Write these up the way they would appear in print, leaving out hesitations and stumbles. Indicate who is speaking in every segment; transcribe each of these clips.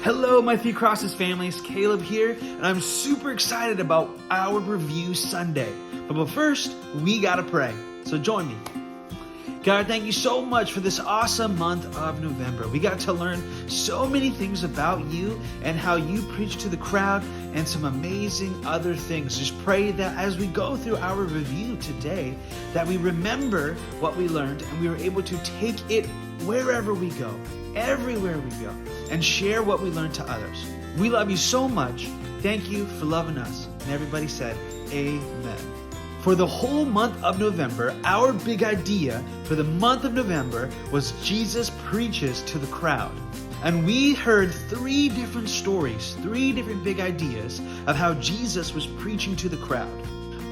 Speaker 1: Hello, my Three Crosses families. Caleb here, and I'm super excited about our Review Sunday. But first, we gotta pray. So join me. God, thank you so much for this awesome month of November. We got to learn so many things about you and how you preach to the crowd and some amazing other things. Just pray that as we go through our review today, that we remember what we learned and we were able to take it wherever we go, everywhere we go, and share what we learned to others. We love you so much. Thank you for loving us. And everybody said, amen. For the whole month of November, our big idea for the month of November was Jesus preaches to the crowd. And we heard three different stories, three different big ideas of how Jesus was preaching to the crowd.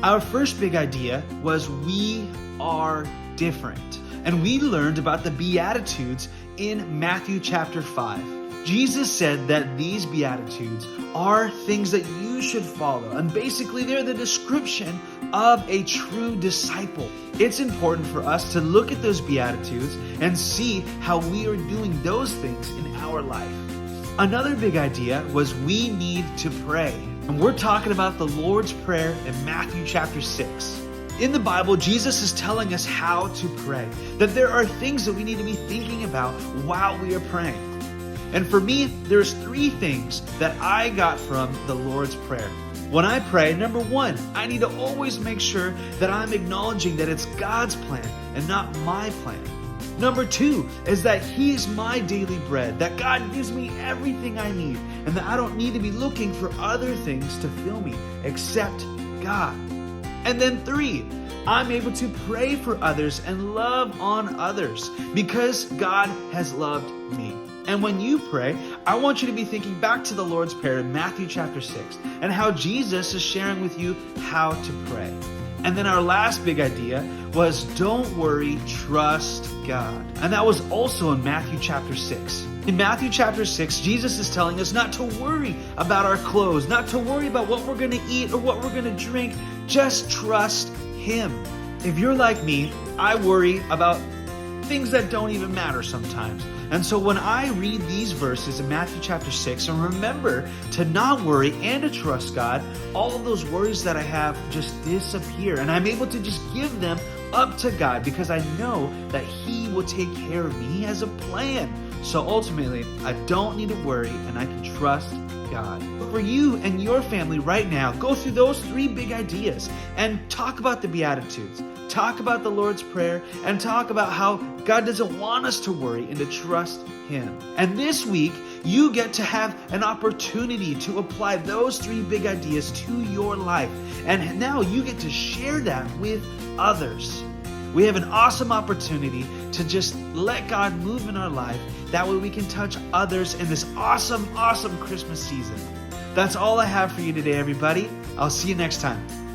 Speaker 1: Our first big idea was we are different. And we learned about the Beatitudes in Matthew chapter 5. Jesus said that these Beatitudes are things that you should follow. And basically, they're the description of a true disciple. It's important for us to look at those Beatitudes and see how we are doing those things in our life. Another big idea was we need to pray. And we're talking about the Lord's Prayer in Matthew chapter 6. In the Bible, Jesus is telling us how to pray, that there are things that we need to be thinking about while we are praying. And for me, there's three things that I got from the Lord's Prayer. When I pray, number one, I need to always make sure that I'm acknowledging that it's God's plan and not my plan. Number two is that He is my daily bread, that God gives me everything I need, and that I don't need to be looking for other things to fill me except God. And then three, I'm able to pray for others and love on others because God has loved me. And when you pray, I want you to be thinking back to the Lord's Prayer in Matthew chapter 6 and how Jesus is sharing with you how to pray. And then our last big idea was don't worry, trust God. And that was also in Matthew chapter 6. In Matthew chapter 6, Jesus is telling us not to worry about our clothes, not to worry about what we're going to eat or what we're going to drink. Just trust Him. If you're like me, I worry about things that don't even matter sometimes. And so when I read these verses in Matthew chapter 6 and remember to not worry and to trust God, all of those worries that I have just disappear. And I'm able to just give them up to God because I know that He will take care of me. He has a plan. So ultimately, I don't need to worry and I can trust God. For you and your family right now, go through those three big ideas and talk about the Beatitudes. Talk about the Lord's Prayer and talk about how God doesn't want us to worry and to trust Him. And this week, you get to have an opportunity to apply those three big ideas to your life. And now you get to share that with others. We have an awesome opportunity to just let God move in our life. That way we can touch others in this awesome, awesome Christmas season. That's all I have for you today, everybody. I'll see you next time.